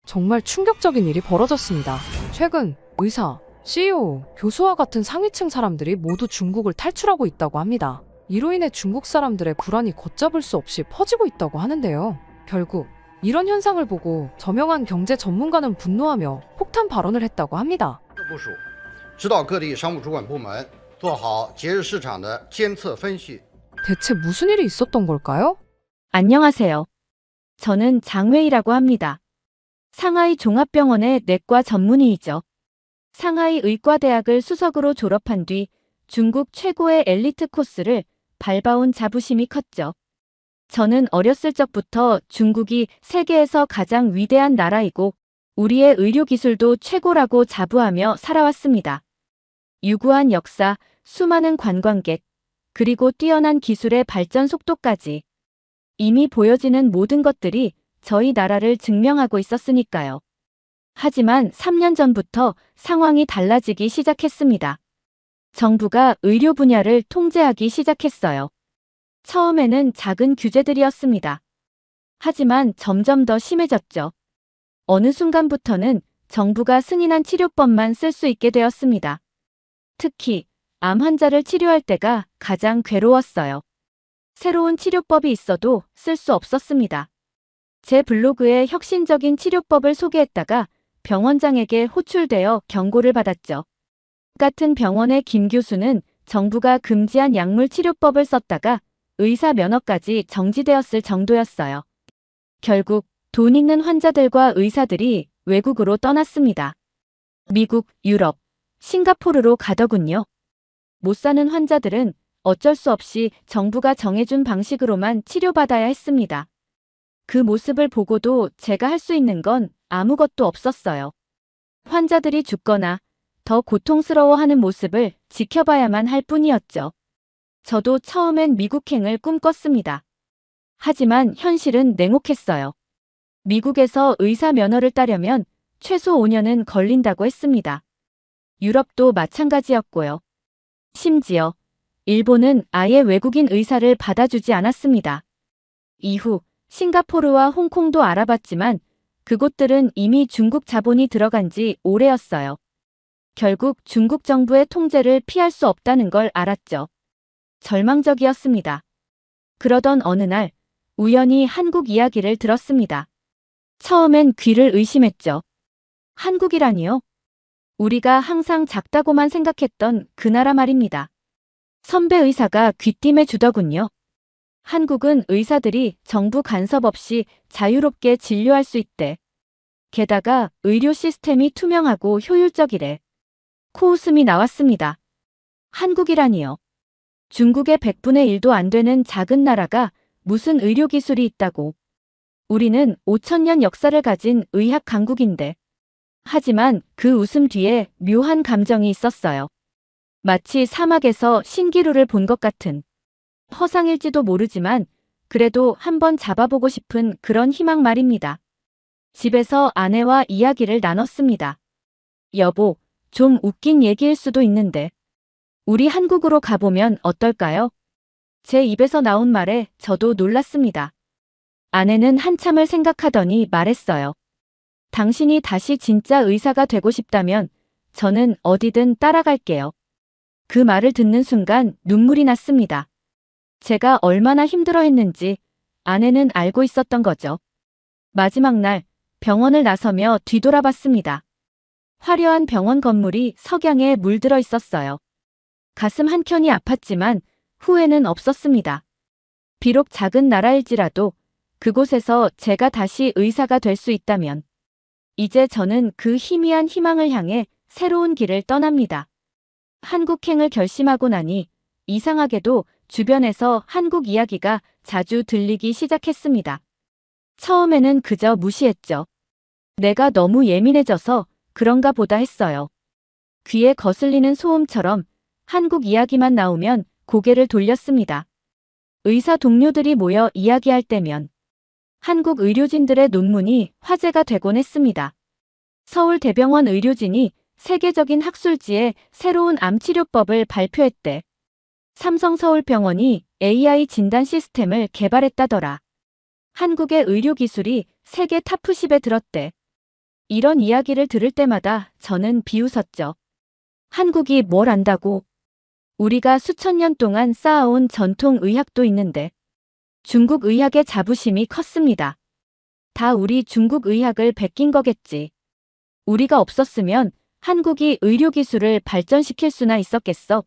정말 충격적인 일이 벌어졌습니다. 최근 의사, CEO, 교수와 같은 상위층 사람들이 모두 중국을 탈출하고 있다고 합니다. 이로 인해 중국 사람들의 불안이 걷잡을 수 없이 퍼지고 있다고 하는데요. 결국 이런 현상을 보고 저명한 경제 전문가는 분노하며 폭탄 발언을 했다고 합니다. 部署指导各地商务主管部门做好节日市场的监测分析。 대체 무슨 일이 있었던 걸까요? 안녕하세요. 저는 장웨이라고 합니다. 상하이 종합병원의 내과 전문의이죠. 상하이 의과대학을 수석으로 졸업한 뒤 중국 최고의 엘리트 코스를 밟아온 자부심이 컸죠. 저는 어렸을 적부터 중국이 세계에서 가장 위대한 나라이고 우리의 의료기술도 최고라고 자부하며 살아왔습니다. 유구한 역사, 수많은 관광객, 그리고 뛰어난 기술의 발전 속도까지 이미 보여지는 모든 것들이 저희 나라를 증명하고 있었으니까요. 하지만 3년 전부터 상황이 달라지기 시작했습니다. 정부가 의료 분야를 통제하기 시작했어요. 처음에는 작은 규제들이었습니다. 하지만 점점 더 심해졌죠. 어느 순간부터는 정부가 승인한 치료법만 쓸 수 있게 되었습니다. 특히 암 환자를 치료할 때가 가장 괴로웠어요. 새로운 치료법이 있어도 쓸 수 없었습니다. 제 블로그에 혁신적인 치료법을 소개했다가 병원장에게 호출되어 경고를 받았죠. 같은 병원의 김 교수는 정부가 금지한 약물 치료법을 썼다가 의사 면허까지 정지되었을 정도였어요. 결국 돈 있는 환자들과 의사들이 외국으로 떠났습니다. 미국, 유럽, 싱가포르로 가더군요. 못 사는 환자들은 어쩔 수 없이 정부가 정해준 방식으로만 치료받아야 했습니다. 그 모습을 보고도 제가 할 수 있는 건 아무것도 없었어요. 환자들이 죽거나 더 고통스러워하는 모습을 지켜봐야만 할 뿐이었죠. 저도 처음엔 미국행을 꿈꿨습니다. 하지만 현실은 냉혹했어요. 미국에서 의사 면허를 따려면 최소 5년은 걸린다고 했습니다. 유럽도 마찬가지였고요. 심지어 일본은 아예 외국인 의사를 받아주지 않았습니다. 이후 싱가포르와 홍콩도 알아봤지만 그곳들은 이미 중국 자본이 들어간 지 오래였어요. 결국 중국 정부의 통제를 피할 수 없다는 걸 알았죠. 절망적이었습니다. 그러던 어느 날 우연히 한국 이야기를 들었습니다. 처음엔 귀를 의심했죠. 한국이라니요? 우리가 항상 작다고만 생각했던 그 나라 말입니다. 선배 의사가 귀띔해 주더군요. 한국은 의사들이 정부 간섭 없이 자유롭게 진료할 수 있대. 게다가 의료 시스템이 투명하고 효율적이래. 코웃음이 나왔습니다. 한국이라니요. 중국의 100분의 1도 안 되는 작은 나라가 무슨 의료기술이 있다고. 우리는 5,000년 역사를 가진 의학 강국인데. 하지만 그 웃음 뒤에 묘한 감정이 있었어요. 마치 사막에서 신기루를 본 것 같은. 허상일지도 모르지만 그래도 한번 잡아보고 싶은 그런 희망 말입니다. 집에서 아내와 이야기를 나눴습니다. 여보, 좀 웃긴 얘기일 수도 있는데 우리 한국으로 가보면 어떨까요? 제 입에서 나온 말에 저도 놀랐습니다. 아내는 한참을 생각하더니 말했어요. 당신이 다시 진짜 의사가 되고 싶다면 저는 어디든 따라갈게요. 그 말을 듣는 순간 눈물이 났습니다. 제가 얼마나 힘들어했는지 아내는 알고 있었던 거죠. 마지막 날 병원을 나서며 뒤돌아봤습니다. 화려한 병원 건물이 석양에 물들어 있었어요. 가슴 한켠이 아팠지만 후회는 없었습니다. 비록 작은 나라일지라도 그곳에서 제가 다시 의사가 될 수 있다면 이제 저는 그 희미한 희망을 향해 새로운 길을 떠납니다. 한국행을 결심하고 나니 이상하게도 주변에서 한국 이야기가 자주 들리기 시작했습니다. 처음에는 그저 무시했죠. 내가 너무 예민해져서 그런가 보다 했어요. 귀에 거슬리는 소음처럼 한국 이야기만 나오면 고개를 돌렸습니다. 의사 동료들이 모여 이야기할 때면 한국 의료진들의 논문이 화제가 되곤 했습니다. 서울대병원 의료진이 세계적인 학술지에 새로운 암치료법을 발표했대. 삼성서울병원이 AI 진단 시스템을 개발했다더라. 한국의 의료기술이 세계 탑10에 들었대. 이런 이야기를 들을 때마다 저는 비웃었죠. 한국이 뭘 안다고? 우리가 수천 년 동안 쌓아온 전통 의학도 있는데 중국 의학의 자부심이 컸습니다. 다 우리 중국 의학을 베낀 거겠지. 우리가 없었으면 한국이 의료기술을 발전시킬 수나 있었겠어.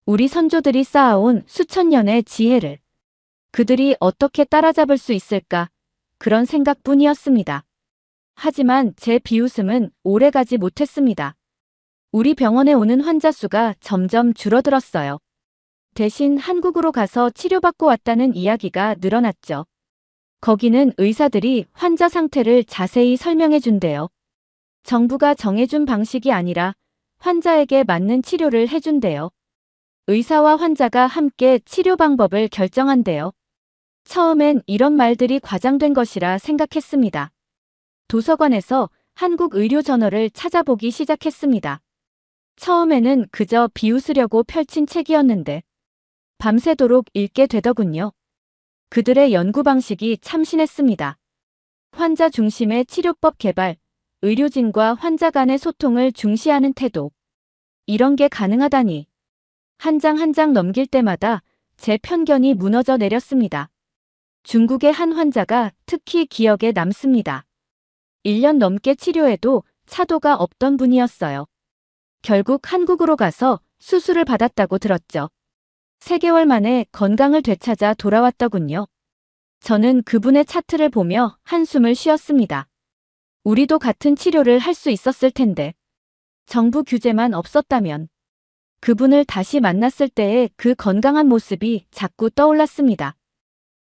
우리 선조들이 쌓아온 수천 년의 지혜를 그들이 어떻게 따라잡을 수 있을까? 그런 생각뿐이었습니다. 하지만 제 비웃음은 오래가지 못했습니다. 우리 병원에 오는 환자 수가 점점 줄어들었어요. 대신 한국으로 가서 치료받고 왔다는 이야기가 늘어났죠. 거기는 의사들이 환자 상태를 자세히 설명해 준대요. 정부가 정해준 방식이 아니라 환자에게 맞는 치료를 해준대요. 의사와 환자가 함께 치료 방법을 결정한대요. 처음엔 이런 말들이 과장된 것이라 생각했습니다. 도서관에서 한국 의료 저널을 찾아보기 시작했습니다. 처음에는 그저 비웃으려고 펼친 책이었는데 밤새도록 읽게 되더군요. 그들의 연구 방식이 참신했습니다. 환자 중심의 치료법 개발, 의료진과 환자 간의 소통을 중시하는 태도. 이런 게 가능하다니. 한 장 한 장 넘길 때마다 제 편견이 무너져 내렸습니다. 중국의 한 환자가 특히 기억에 남습니다. 1년 넘게 치료해도 차도가 없던 분이었어요. 결국 한국으로 가서 수술을 받았다고 들었죠. 3개월 만에 건강을 되찾아 돌아왔더군요. 저는 그분의 차트를 보며 한숨을 쉬었습니다. 우리도 같은 치료를 할 수 있었을 텐데. 정부 규제만 없었다면. 그분을 다시 만났을 때의 그 건강한 모습이 자꾸 떠올랐습니다.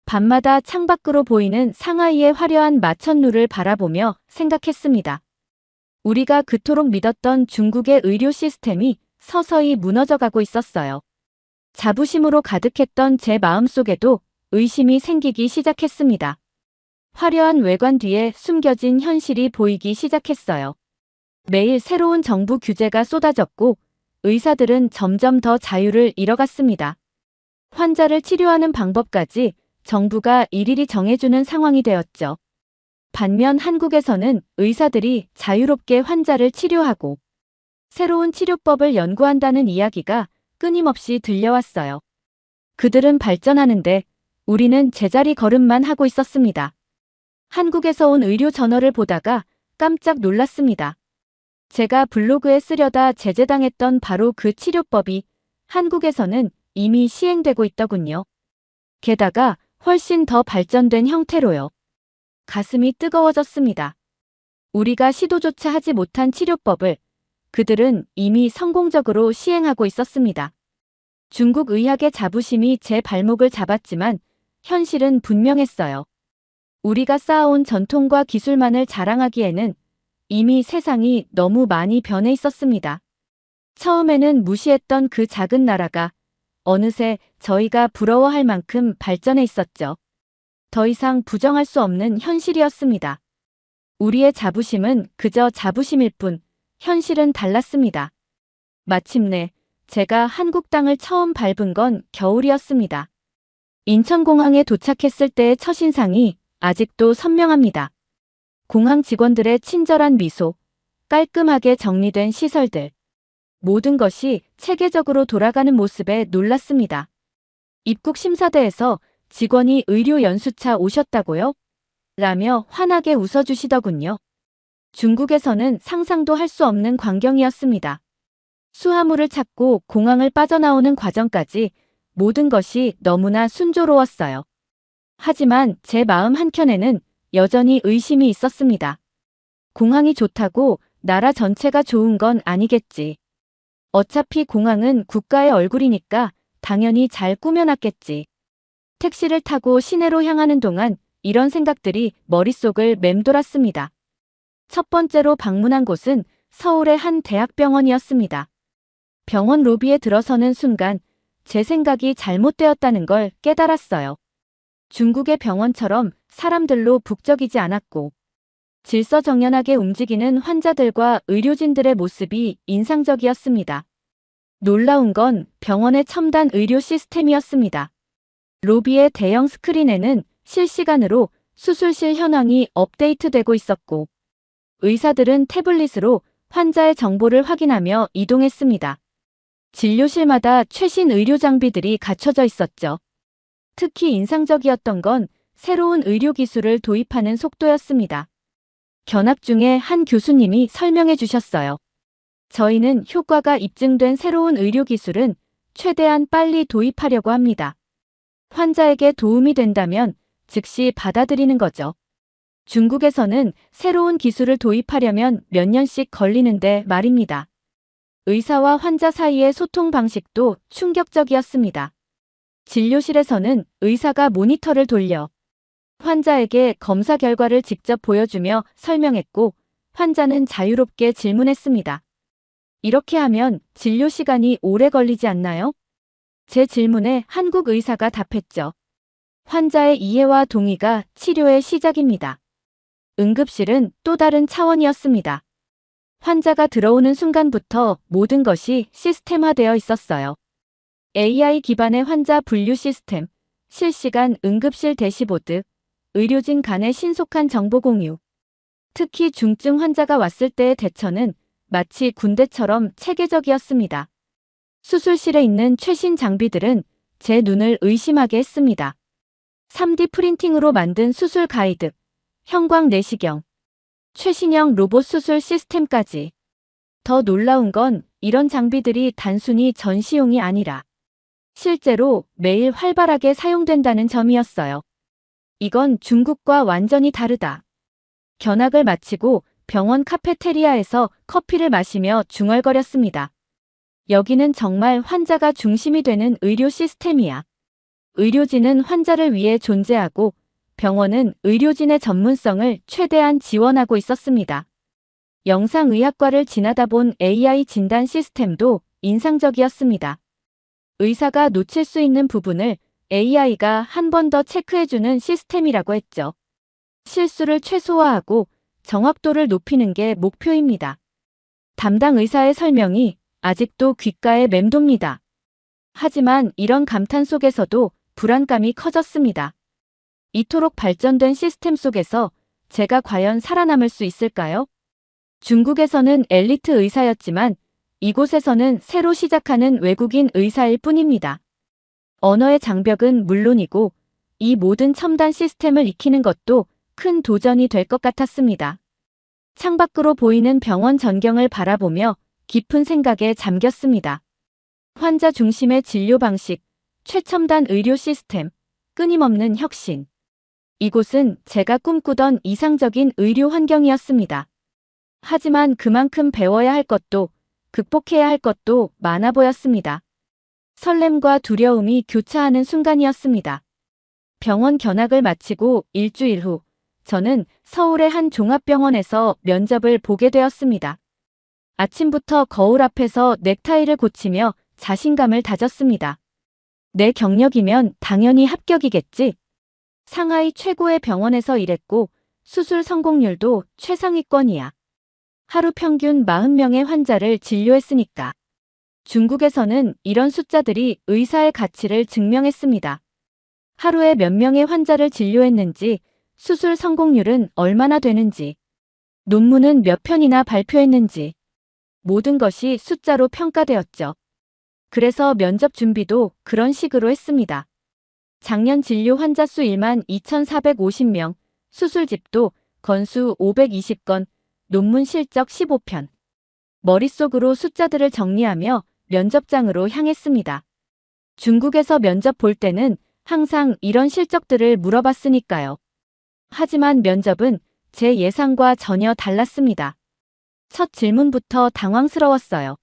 밤마다 창밖으로 보이는 상하이의 화려한 마천루를 바라보며 생각했습니다. 우리가 그토록 믿었던 중국의 의료 시스템이 서서히 무너져가고 있었어요. 자부심으로 가득했던 제 마음속에도 의심이 생기기 시작했습니다. 화려한 외관 뒤에 숨겨진 현실이 보이기 시작했어요. 매일 새로운 정부 규제가 쏟아졌고 의사들은 점점 더 자유를 잃어갔습니다. 환자를 치료하는 방법까지 정부가 일일이 정해주는 상황이 되었죠. 반면 한국에서는 의사들이 자유롭게 환자를 치료하고 새로운 치료법을 연구한다는 이야기가 끊임없이 들려왔어요. 그들은 발전하는데 우리는 제자리 걸음만 하고 있었습니다. 한국에서 온 의료 저널을 보다가 깜짝 놀랐습니다. 제가 블로그에 쓰려다 제재당했던 바로 그 치료법이 한국에서는 이미 시행되고 있더군요. 게다가 훨씬 더 발전된 형태로요. 가슴이 뜨거워졌습니다. 우리가 시도조차 하지 못한 치료법을 그들은 이미 성공적으로 시행하고 있었습니다. 중국 의학의 자부심이 제 발목을 잡았지만 현실은 분명했어요. 우리가 쌓아온 전통과 기술만을 자랑하기에는 이미 세상이 너무 많이 변해 있었습니다. 처음에는 무시했던 그 작은 나라가 어느새 저희가 부러워할 만큼 발전해 있었죠. 더 이상 부정할 수 없는 현실이었습니다. 우리의 자부심은 그저 자부심일 뿐 현실은 달랐습니다. 마침내 제가 한국 땅을 처음 밟은 건 겨울이었습니다. 인천공항에 도착했을 때의 첫인상이 아직도 선명합니다. 공항 직원들의 친절한 미소, 깔끔하게 정리된 시설들, 모든 것이 체계적으로 돌아가는 모습에 놀랐습니다. 입국 심사대에서 직원이 의료 연수차 오셨다고요? 라며 환하게 웃어주시더군요. 중국에서는 상상도 할 수 없는 광경이었습니다. 수화물을 찾고 공항을 빠져나오는 과정까지 모든 것이 너무나 순조로웠어요. 하지만 제 마음 한켠에는 여전히 의심이 있었습니다. 공항이 좋다고 나라 전체가 좋은 건 아니겠지. 어차피 공항은 국가의 얼굴이니까 당연히 잘 꾸며놨겠지. 택시를 타고 시내로 향하는 동안 이런 생각들이 머릿속을 맴돌았습니다. 첫 번째로 방문한 곳은 서울의 한 대학병원이었습니다. 병원 로비에 들어서는 순간 제 생각이 잘못되었다는 걸 깨달았어요. 중국의 병원처럼 사람들로 북적이지 않았고 질서정연하게 움직이는 환자들과 의료진들의 모습이 인상적이었습니다. 놀라운 건 병원의 첨단 의료 시스템이었습니다. 로비의 대형 스크린에는 실시간으로 수술실 현황이 업데이트되고 있었고 의사들은 태블릿으로 환자의 정보를 확인하며 이동했습니다. 진료실마다 최신 의료 장비들이 갖춰져 있었죠. 특히 인상적이었던 건 새로운 의료 기술을 도입하는 속도였습니다. 견학 중에 한 교수님이 설명해 주셨어요. 저희는 효과가 입증된 새로운 의료 기술은 최대한 빨리 도입하려고 합니다. 환자에게 도움이 된다면 즉시 받아들이는 거죠. 중국에서는 새로운 기술을 도입하려면 몇 년씩 걸리는데 말입니다. 의사와 환자 사이의 소통 방식도 충격적이었습니다. 진료실에서는 의사가 모니터를 돌려 환자에게 검사 결과를 직접 보여주며 설명했고 환자는 자유롭게 질문했습니다. 이렇게 하면 진료 시간이 오래 걸리지 않나요? 제 질문에 한국 의사가 답했죠. 환자의 이해와 동의가 치료의 시작입니다. 응급실은 또 다른 차원이었습니다. 환자가 들어오는 순간부터 모든 것이 시스템화되어 있었어요. AI 기반의 환자 분류 시스템, 실시간 응급실 대시보드, 의료진 간의 신속한 정보 공유. 특히 중증 환자가 왔을 때의 대처는 마치 군대처럼 체계적이었습니다. 수술실에 있는 최신 장비들은 제 눈을 의심하게 했습니다. 3D 프린팅으로 만든 수술 가이드, 형광 내시경, 최신형 로봇 수술 시스템까지. 더 놀라운 건 이런 장비들이 단순히 전시용이 아니라 실제로 매일 활발하게 사용된다는 점이었어요. 이건 중국과 완전히 다르다. 견학을 마치고 병원 카페테리아에서 커피를 마시며 중얼거렸습니다. 여기는 정말 환자가 중심이 되는 의료 시스템이야. 의료진은 환자를 위해 존재하고 병원은 의료진의 전문성을 최대한 지원하고 있었습니다. 영상의학과를 지나다 본 AI 진단 시스템도 인상적이었습니다. 의사가 놓칠 수 있는 부분을 AI가 한 번 더 체크해주는 시스템이라고 했죠. 실수를 최소화하고 정확도를 높이는 게 목표입니다. 담당 의사의 설명이 아직도 귓가에 맴돕니다. 하지만 이런 감탄 속에서도 불안감이 커졌습니다. 이토록 발전된 시스템 속에서 제가 과연 살아남을 수 있을까요? 중국에서는 엘리트 의사였지만 이곳에서는 새로 시작하는 외국인 의사일 뿐입니다. 언어의 장벽은 물론이고 이 모든 첨단 시스템을 익히는 것도 큰 도전이 될 것 같았습니다. 창밖으로 보이는 병원 전경을 바라보며 깊은 생각에 잠겼습니다. 환자 중심의 진료 방식, 최첨단 의료 시스템, 끊임없는 혁신. 이곳은 제가 꿈꾸던 이상적인 의료 환경이었습니다. 하지만 그만큼 배워야 할 것도 극복해야 할 것도 많아 보였습니다. 설렘과 두려움이 교차하는 순간이었습니다. 병원 견학을 마치고 일주일 후 저는 서울의 한 종합병원에서 면접을 보게 되었습니다. 아침부터 거울 앞에서 넥타이를 고치며 자신감을 다졌습니다. 내 경력이면 당연히 합격이겠지. 상하이 최고의 병원에서 일했고 수술 성공률도 최상위권이야. 하루 평균 40명의 환자를 진료했으니까. 중국에서는 이런 숫자들이 의사의 가치를 증명했습니다. 하루에 몇 명의 환자를 진료했는지, 수술 성공률은 얼마나 되는지, 논문은 몇 편이나 발표했는지, 모든 것이 숫자로 평가되었죠. 그래서 면접 준비도 그런 식으로 했습니다. 작년 진료 환자 수 12,450명, 수술집도 건수 520건, 논문 실적 15편. 머릿속으로 숫자들을 정리하며 면접장으로 향했습니다. 중국에서 면접 볼 때는 항상 이런 실적들을 물어봤으니까요. 하지만 면접은 제 예상과 전혀 달랐습니다. 첫 질문부터 당황스러웠어요.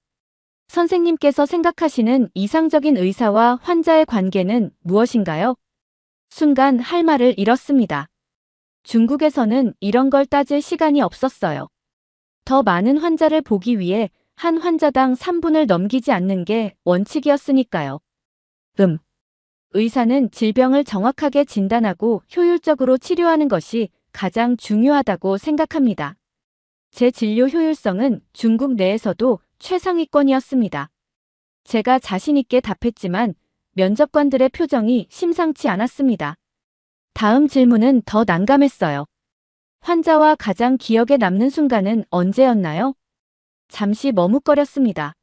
선생님께서 생각하시는 이상적인 의사와 환자의 관계는 무엇인가요? 순간 할 말을 잃었습니다. 중국에서는 이런 걸 따질 시간이 없었어요. 더 많은 환자를 보기 위해 한 환자당 3분을 넘기지 않는 게 원칙이었으니까요. 의사는 질병을 정확하게 진단하고 효율적으로 치료하는 것이 가장 중요하다고 생각합니다. 제 진료 효율성은 중국 내에서도 최상위권이었습니다. 제가 자신 있게 답했지만 면접관들의 표정이 심상치 않았습니다. 다음 질문은 더 난감했어요. 환자와 가장 기억에 남는 순간은 언제였나요? 잠시 머뭇거렸습니다.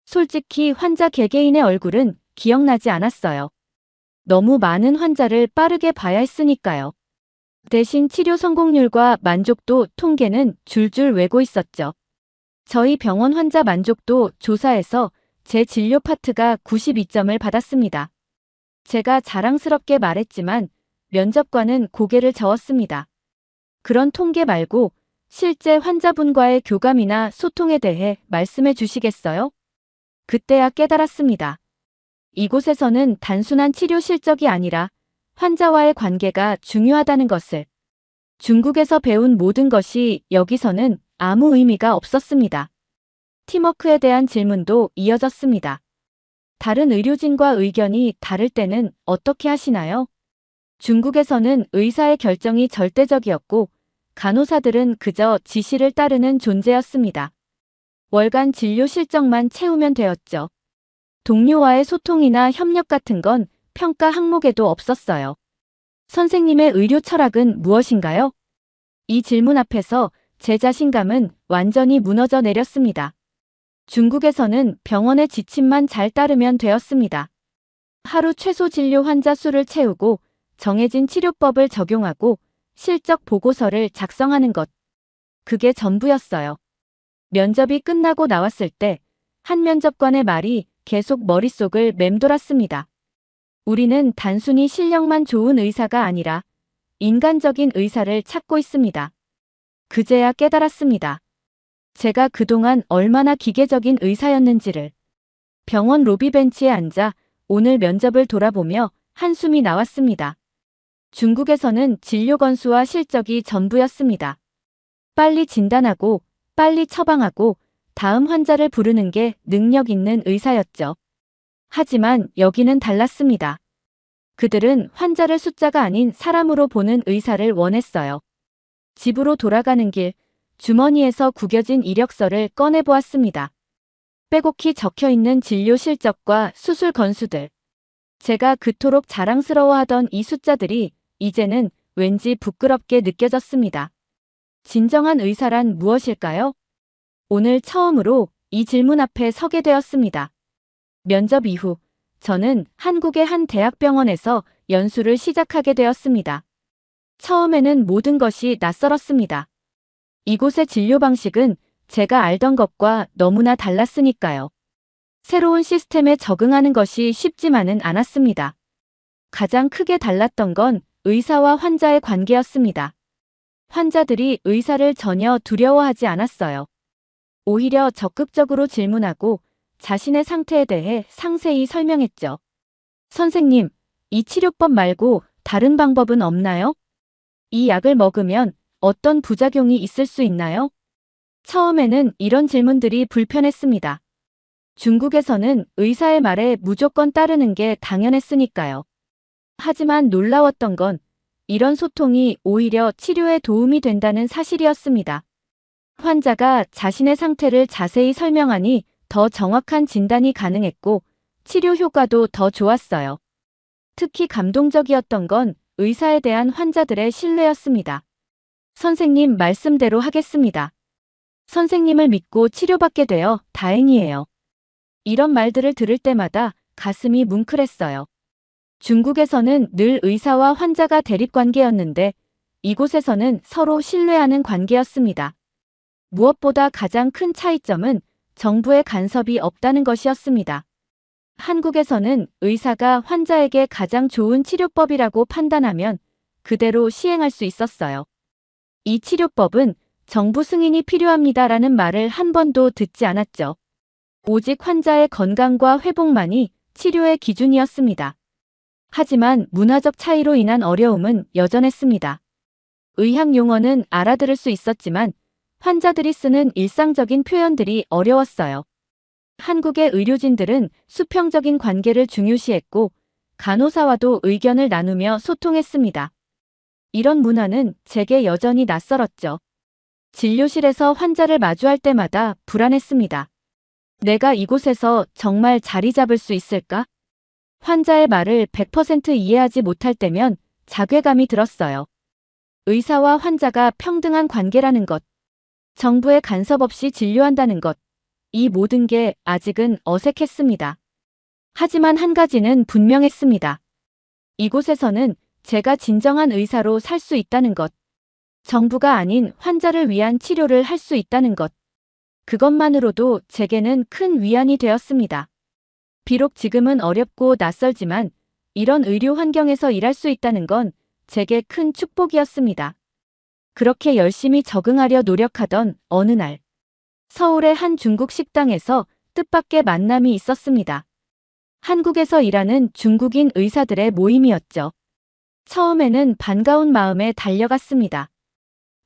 솔직히 환자 개개인의 얼굴은 기억나지 않았어요. 너무 많은 환자를 빠르게 봐야 했으니까요. 대신 치료 성공률과 만족도 통계는 줄줄 외고 있었죠. 저희 병원 환자 만족도 조사에서 제 진료 파트가 92점을 받았습니다. 제가 자랑스럽게 말했지만 면접관은 고개를 저었습니다. 그런 통계 말고 실제 환자분과의 교감이나 소통에 대해 말씀해 주시겠어요? 그때야 깨달았습니다. 이곳에서는 단순한 치료 실적이 아니라 환자와의 관계가 중요하다는 것을. 중국에서 배운 모든 것이 여기서는 아무 의미가 없었습니다. 팀워크에 대한 질문도 이어졌습니다. 다른 의료진과 의견이 다를 때는 어떻게 하시나요? 중국에서는 의사의 결정이 절대적이었고 간호사들은 그저 지시를 따르는 존재였습니다. 월간 진료 실적만 채우면 되었죠. 동료와의 소통이나 협력 같은 건 평가 항목에도 없었어요. 선생님의 의료 철학은 무엇인가요? 이 질문 앞에서 제 자신감은 완전히 무너져 내렸습니다. 중국에서는 병원의 지침만 잘 따르면 되었습니다. 하루 최소 진료 환자 수를 채우고 정해진 치료법을 적용하고 실적 보고서를 작성하는 것. 그게 전부였어요. 면접이 끝나고 나왔을 때 한 면접관의 말이 계속 머릿속을 맴돌았습니다. 우리는 단순히 실력만 좋은 의사가 아니라 인간적인 의사를 찾고 있습니다. 그제야 깨달았습니다. 제가 그동안 얼마나 기계적인 의사였는지를. 병원 로비 벤치에 앉아 오늘 면접을 돌아보며 한숨이 나왔습니다. 중국에서는 진료 건수와 실적이 전부였습니다. 빨리 진단하고 빨리 처방하고 다음 환자를 부르는 게 능력 있는 의사였죠. 하지만 여기는 달랐습니다. 그들은 환자를 숫자가 아닌 사람으로 보는 의사를 원했어요. 집으로 돌아가는 길, 주머니에서 구겨진 이력서를 꺼내보았습니다. 빼곡히 적혀있는 진료 실적과 수술 건수들. 제가 그토록 자랑스러워하던 이 숫자들이 이제는 왠지 부끄럽게 느껴졌습니다. 진정한 의사란 무엇일까요? 오늘 처음으로 이 질문 앞에 서게 되었습니다. 면접 이후 저는 한국의 한 대학병원에서 연수를 시작하게 되었습니다. 처음에는 모든 것이 낯설었습니다. 이곳의 진료 방식은 제가 알던 것과 너무나 달랐으니까요. 새로운 시스템에 적응하는 것이 쉽지만은 않았습니다. 가장 크게 달랐던 건 의사와 환자의 관계였습니다. 환자들이 의사를 전혀 두려워하지 않았어요. 오히려 적극적으로 질문하고 자신의 상태에 대해 상세히 설명했죠. 선생님, 이 치료법 말고 다른 방법은 없나요? 이 약을 먹으면 어떤 부작용이 있을 수 있나요? 처음에는 이런 질문들이 불편했습니다. 중국에서는 의사의 말에 무조건 따르는 게 당연했으니까요. 하지만 놀라웠던 건 이런 소통이 오히려 치료에 도움이 된다는 사실이었습니다. 환자가 자신의 상태를 자세히 설명하니 더 정확한 진단이 가능했고 치료 효과도 더 좋았어요. 특히 감동적이었던 건 의사에 대한 환자들의 신뢰였습니다. 선생님 말씀대로 하겠습니다. 선생님을 믿고 치료받게 되어 다행이에요. 이런 말들을 들을 때마다 가슴이 뭉클했어요. 중국에서는 늘 의사와 환자가 대립관계였는데 이곳에서는 서로 신뢰하는 관계였습니다. 무엇보다 가장 큰 차이점은 정부의 간섭이 없다는 것이었습니다. 한국에서는 의사가 환자에게 가장 좋은 치료법이라고 판단하면 그대로 시행할 수 있었어요. 이 치료법은 정부 승인이 필요합니다라는 말을 한 번도 듣지 않았죠. 오직 환자의 건강과 회복만이 치료의 기준이었습니다. 하지만 문화적 차이로 인한 어려움은 여전했습니다. 의학 용어는 알아들을 수 있었지만 환자들이 쓰는 일상적인 표현들이 어려웠어요. 한국의 의료진들은 수평적인 관계를 중요시했고 간호사와도 의견을 나누며 소통했습니다. 이런 문화는 제게 여전히 낯설었죠. 진료실에서 환자를 마주할 때마다 불안했습니다. 내가 이곳에서 정말 자리 잡을 수 있을까? 환자의 말을 100% 이해하지 못할 때면 자괴감이 들었어요. 의사와 환자가 평등한 관계라는 것, 정부의 간섭 없이 진료한다는 것, 이 모든 게 아직은 어색했습니다. 하지만 한 가지는 분명했습니다. 이곳에서는 제가 진정한 의사로 살 수 있다는 것, 정부가 아닌 환자를 위한 치료를 할 수 있다는 것, 그것만으로도 제게는 큰 위안이 되었습니다. 비록 지금은 어렵고 낯설지만 이런 의료 환경에서 일할 수 있다는 건 제게 큰 축복이었습니다. 그렇게 열심히 적응하려 노력하던 어느 날, 서울의 한 중국 식당에서 뜻밖의 만남이 있었습니다. 한국에서 일하는 중국인 의사들의 모임이었죠. 처음에는 반가운 마음에 달려갔습니다.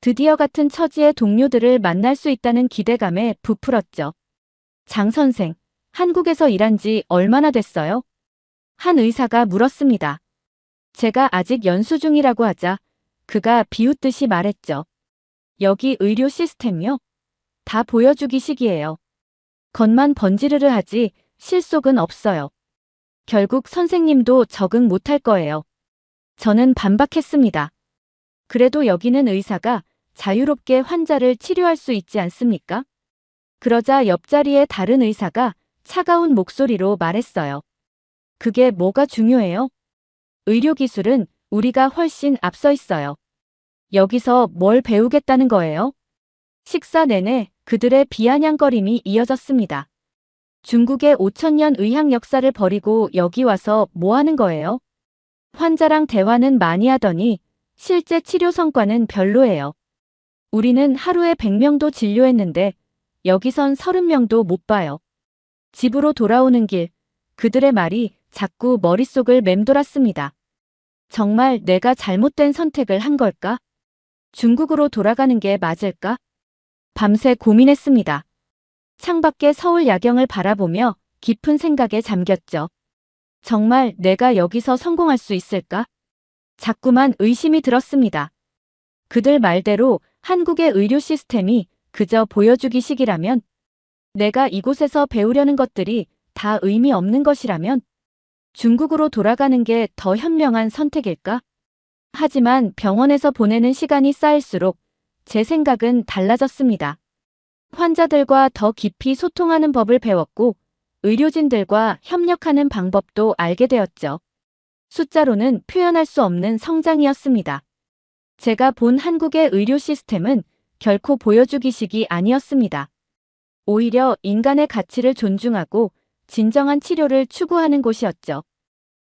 드디어 같은 처지의 동료들을 만날 수 있다는 기대감에 부풀었죠. 장 선생, 한국에서 일한 지 얼마나 됐어요? 한 의사가 물었습니다. 제가 아직 연수 중이라고 하자 그가 비웃듯이 말했죠. 여기 의료 시스템이요? 다 보여주기식이에요. 겉만 번지르르 하지 실속은 없어요. 결국 선생님도 적응 못할 거예요. 저는 반박했습니다. 그래도 여기는 의사가 자유롭게 환자를 치료할 수 있지 않습니까? 그러자 옆자리에 다른 의사가 차가운 목소리로 말했어요. 그게 뭐가 중요해요? 의료기술은 우리가 훨씬 앞서 있어요. 여기서 뭘 배우겠다는 거예요? 식사 내내 그들의 비아냥거림이 이어졌습니다. 중국의 5,000년 의학 역사를 버리고 여기 와서 뭐 하는 거예요? 환자랑 대화는 많이 하더니 실제 치료 성과는 별로예요. 우리는 하루에 100명도 진료했는데 여기선 30명도 못 봐요. 집으로 돌아오는 길, 그들의 말이 자꾸 머릿속을 맴돌았습니다. 정말 내가 잘못된 선택을 한 걸까? 중국으로 돌아가는 게 맞을까? 밤새 고민했습니다. 창밖의 서울 야경을 바라보며 깊은 생각에 잠겼죠. 정말 내가 여기서 성공할 수 있을까? 자꾸만 의심이 들었습니다. 그들 말대로 한국의 의료 시스템이 그저 보여주기식이라면, 내가 이곳에서 배우려는 것들이 다 의미 없는 것이라면, 중국으로 돌아가는 게 더 현명한 선택일까? 하지만 병원에서 보내는 시간이 쌓일수록 제 생각은 달라졌습니다. 환자들과 더 깊이 소통하는 법을 배웠고 의료진들과 협력하는 방법도 알게 되었죠. 숫자로는 표현할 수 없는 성장이었습니다. 제가 본 한국의 의료 시스템은 결코 보여주기식이 아니었습니다. 오히려 인간의 가치를 존중하고 진정한 치료를 추구하는 곳이었죠.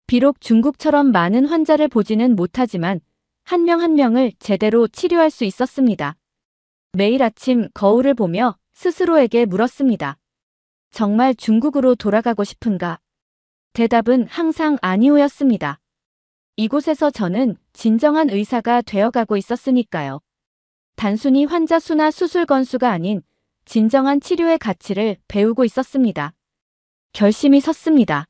비록 중국처럼 많은 환자를 보지는 못하지만 한 명 한 명을 제대로 치료할 수 있었습니다. 매일 아침 거울을 보며 스스로에게 물었습니다. 정말 중국으로 돌아가고 싶은가? 대답은 항상 아니오였습니다. 이곳에서 저는 진정한 의사가 되어가고 있었으니까요. 단순히 환자 수나 수술 건수가 아닌 진정한 치료의 가치를 배우고 있었습니다. 결심이 섰습니다.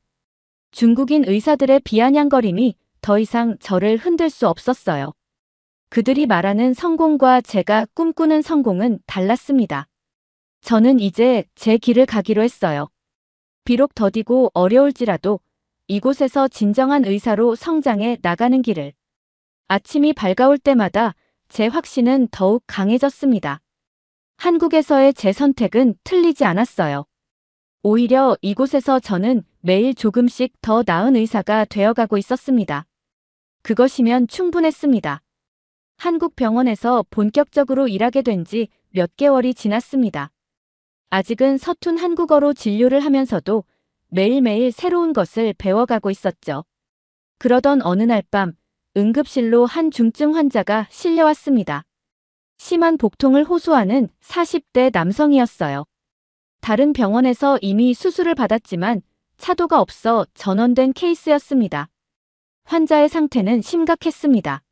중국인 의사들의 비아냥거림이 더 이상 저를 흔들 수 없었어요. 그들이 말하는 성공과 제가 꿈꾸는 성공은 달랐습니다. 저는 이제 제 길을 가기로 했어요. 비록 더디고 어려울지라도 이곳에서 진정한 의사로 성장해 나가는 길을. 아침이 밝아올 때마다 제 확신은 더욱 강해졌습니다. 한국에서의 제 선택은 틀리지 않았어요. 오히려 이곳에서 저는 매일 조금씩 더 나은 의사가 되어가고 있었습니다. 그것이면 충분했습니다. 한국 병원에서 본격적으로 일하게 된 지 몇 개월이 지났습니다. 아직은 서툰 한국어로 진료를 하면서도 매일매일 새로운 것을 배워가고 있었죠. 그러던 어느 날 밤, 응급실로 한 중증 환자가 실려왔습니다. 심한 복통을 호소하는 40대 남성이었어요. 다른 병원에서 이미 수술을 받았지만 차도가 없어 전원된 케이스였습니다. 환자의 상태는 심각했습니다.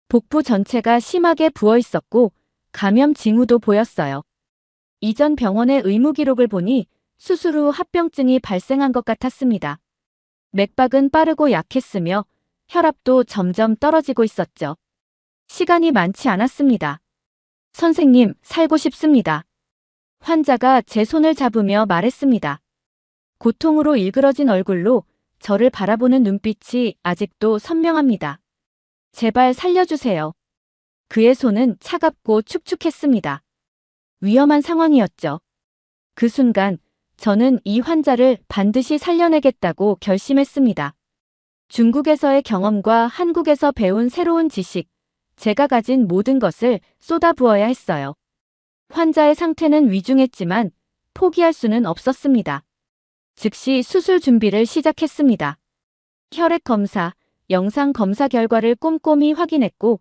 복부 전체가 심하게 부어 있었고 감염 징후도 보였어요. 이전 병원의 의무 기록을 보니 수술 후 합병증이 발생한 것 같았습니다. 맥박은 빠르고 약했으며 혈압도 점점 떨어지고 있었죠. 시간이 많지 않았습니다. 선생님, 살고 싶습니다. 환자가 제 손을 잡으며 말했습니다. 고통으로 일그러진 얼굴로 저를 바라보는 눈빛이 아직도 선명합니다. 제발 살려주세요. 그의 손은 차갑고 축축했습니다. 위험한 상황이었죠. 그 순간 저는 이 환자를 반드시 살려내겠다고 결심했습니다. 중국에서의 경험과 한국에서 배운 새로운 지식, 제가 가진 모든 것을 쏟아부어야 했어요. 환자의 상태는 위중했지만 포기할 수는 없었습니다. 즉시 수술 준비를 시작했습니다. 혈액 검사, 영상 검사 결과를 꼼꼼히 확인했고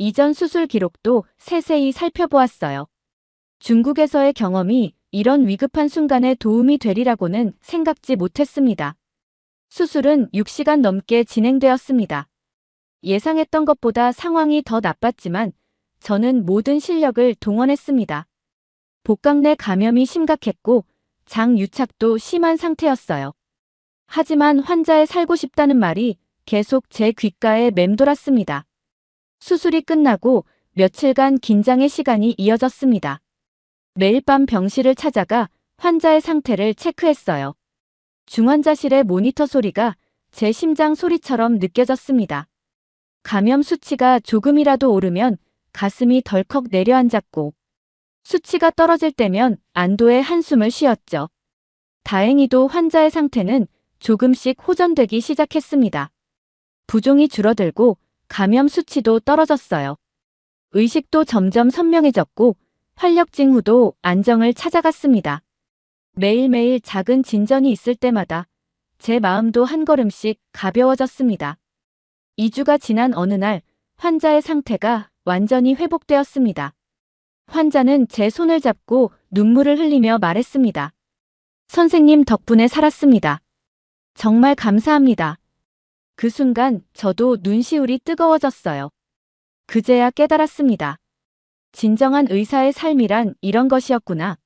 이전 수술 기록도 세세히 살펴보았어요. 중국에서의 경험이 이런 위급한 순간에 도움이 되리라고는 생각지 못했습니다. 수술은 6시간 넘게 진행되었습니다. 예상했던 것보다 상황이 더 나빴지만 저는 모든 실력을 동원했습니다. 복강 내 감염이 심각했고 장 유착도 심한 상태였어요. 하지만 환자의 살고 싶다는 말이 계속 제 귓가에 맴돌았습니다. 수술이 끝나고 며칠간 긴장의 시간이 이어졌습니다. 매일 밤 병실을 찾아가 환자의 상태를 체크했어요. 중환자실의 모니터 소리가 제 심장 소리처럼 느껴졌습니다. 감염 수치가 조금이라도 오르면 가슴이 덜컥 내려앉았고 수치가 떨어질 때면 안도의 한숨을 쉬었죠. 다행히도 환자의 상태는 조금씩 호전되기 시작했습니다. 부종이 줄어들고 감염 수치도 떨어졌어요. 의식도 점점 선명해졌고 활력 징후도 안정을 찾아갔습니다. 매일매일 작은 진전이 있을 때마다 제 마음도 한 걸음씩 가벼워졌습니다. 2주가 지난 어느 날 환자의 상태가 완전히 회복되었습니다. 환자는 제 손을 잡고 눈물을 흘리며 말했습니다. 선생님 덕분에 살았습니다. 정말 감사합니다. 그 순간 저도 눈시울이 뜨거워졌어요. 그제야 깨달았습니다. 진정한 의사의 삶이란 이런 것이었구나.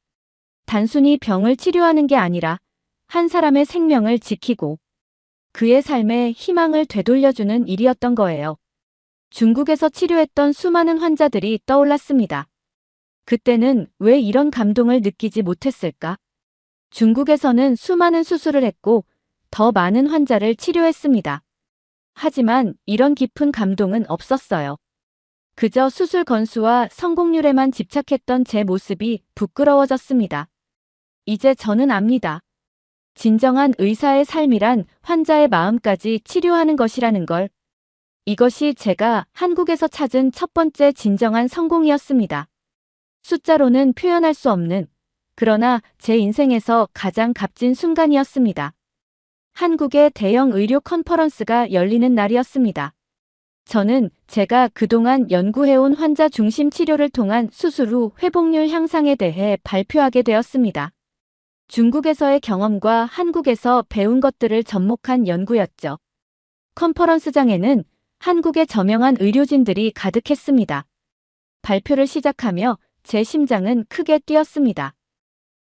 단순히 병을 치료하는 게 아니라 한 사람의 생명을 지키고 그의 삶에 희망을 되돌려주는 일이었던 거예요. 중국에서 치료했던 수많은 환자들이 떠올랐습니다. 그때는 왜 이런 감동을 느끼지 못했을까? 중국에서는 수많은 수술을 했고 더 많은 환자를 치료했습니다. 하지만 이런 깊은 감동은 없었어요. 그저 수술 건수와 성공률에만 집착했던 제 모습이 부끄러워졌습니다. 이제 저는 압니다. 진정한 의사의 삶이란 환자의 마음까지 치료하는 것이라는 걸. 이것이 제가 한국에서 찾은 첫 번째 진정한 성공이었습니다. 숫자로는 표현할 수 없는, 그러나 제 인생에서 가장 값진 순간이었습니다. 한국의 대형 의료 컨퍼런스가 열리는 날이었습니다. 저는 제가 그동안 연구해온 환자 중심 치료를 통한 수술 후 회복률 향상에 대해 발표하게 되었습니다. 중국에서의 경험과 한국에서 배운 것들을 접목한 연구였죠. 컨퍼런스장에는 한국의 저명한 의료진들이 가득했습니다. 발표를 시작하며 제 심장은 크게 뛰었습니다.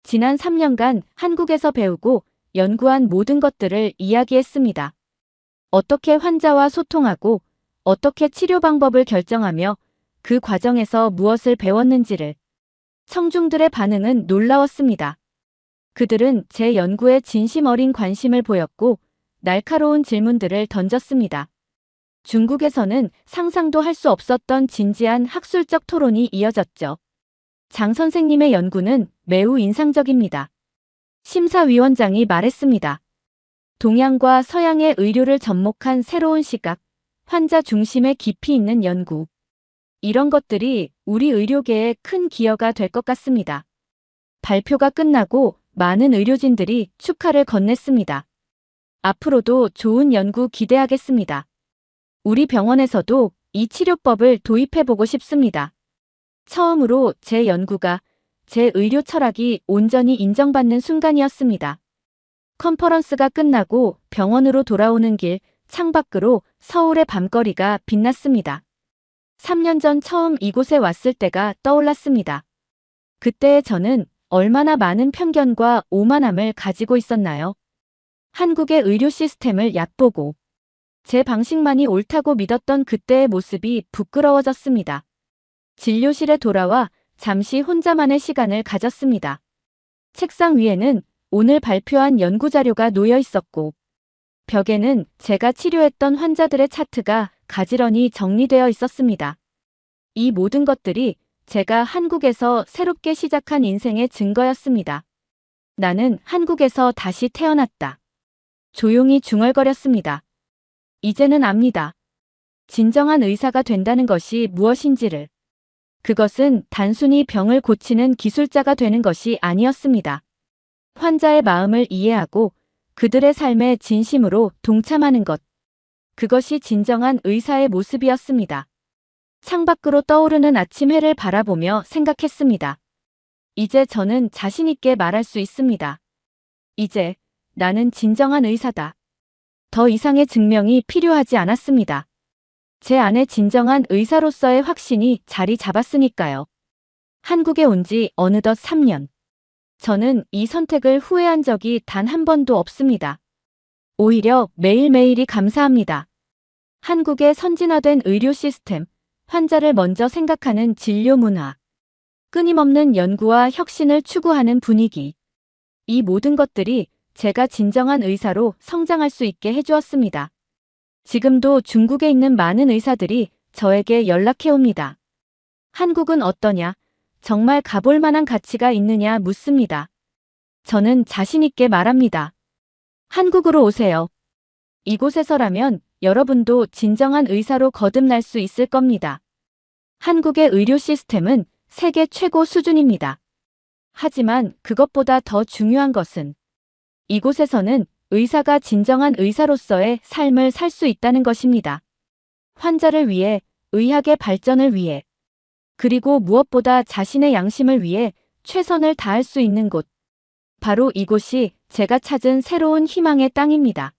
지난 3년간 한국에서 배우고 연구한 모든 것들을 이야기했습니다. 어떻게 환자와 소통하고 어떻게 치료 방법을 결정하며 그 과정에서 무엇을 배웠는지를. 청중들의 반응은 놀라웠습니다. 그들은 제 연구에 진심 어린 관심을 보였고 날카로운 질문들을 던졌습니다. 중국에서는 상상도 할 수 없었던 진지한 학술적 토론이 이어졌죠. 장 선생님의 연구는 매우 인상적입니다. 심사위원장이 말했습니다. 동양과 서양의 의료를 접목한 새로운 시각, 환자 중심의 깊이 있는 연구. 이런 것들이 우리 의료계에 큰 기여가 될 것 같습니다. 발표가 끝나고 많은 의료진들이 축하를 건넸습니다. 앞으로도 좋은 연구 기대하겠습니다. 우리 병원에서도 이 치료법을 도입해보고 싶습니다. 처음으로 제 연구가, 제 의료 철학이 온전히 인정받는 순간이었습니다. 컨퍼런스가 끝나고 병원으로 돌아오는 길, 창밖으로 서울의 밤거리가 빛났습니다. 3년 전 처음 이곳에 왔을 때가 떠올랐습니다. 그때의 저는 얼마나 많은 편견과 오만함을 가지고 있었나요? 한국의 의료 시스템을 얕보고 제 방식만이 옳다고 믿었던 그때의 모습이 부끄러워졌습니다. 진료실에 돌아와 잠시 혼자만의 시간을 가졌습니다. 책상 위에는 오늘 발표한 연구자료가 놓여 있었고 벽에는 제가 치료했던 환자들의 차트가 가지런히 정리되어 있었습니다. 이 모든 것들이 제가 한국에서 새롭게 시작한 인생의 증거였습니다. 나는 한국에서 다시 태어났다. 조용히 중얼거렸습니다. 이제는 압니다. 진정한 의사가 된다는 것이 무엇인지를. 그것은 단순히 병을 고치는 기술자가 되는 것이 아니었습니다. 환자의 마음을 이해하고 그들의 삶에 진심으로 동참하는 것. 그것이 진정한 의사의 모습이었습니다. 창밖으로 떠오르는 아침 해를 바라보며 생각했습니다. 이제 저는 자신 있게 말할 수 있습니다. 이제 나는 진정한 의사다. 더 이상의 증명이 필요하지 않았습니다. 제 안에 진정한 의사로서의 확신이 자리 잡았으니까요. 한국에 온 지 어느덧 3년. 저는 이 선택을 후회한 적이 단 한 번도 없습니다. 오히려 매일매일이 감사합니다. 한국의 선진화된 의료 시스템, 환자를 먼저 생각하는 진료 문화, 끊임없는 연구와 혁신을 추구하는 분위기. 이 모든 것들이 제가 진정한 의사로 성장할 수 있게 해주었습니다. 지금도 중국에 있는 많은 의사들이 저에게 연락해옵니다. 한국은 어떠냐? 정말 가볼 만한 가치가 있느냐 묻습니다. 저는 자신 있게 말합니다. 한국으로 오세요. 이곳에서라면 여러분도 진정한 의사로 거듭날 수 있을 겁니다. 한국의 의료 시스템은 세계 최고 수준입니다. 하지만 그것보다 더 중요한 것은 이곳에서는 의사가 진정한 의사로서의 삶을 살 수 있다는 것입니다. 환자를 위해, 의학의 발전을 위해, 그리고 무엇보다 자신의 양심을 위해 최선을 다할 수 있는 곳. 바로 이곳이 제가 찾은 새로운 희망의 땅입니다.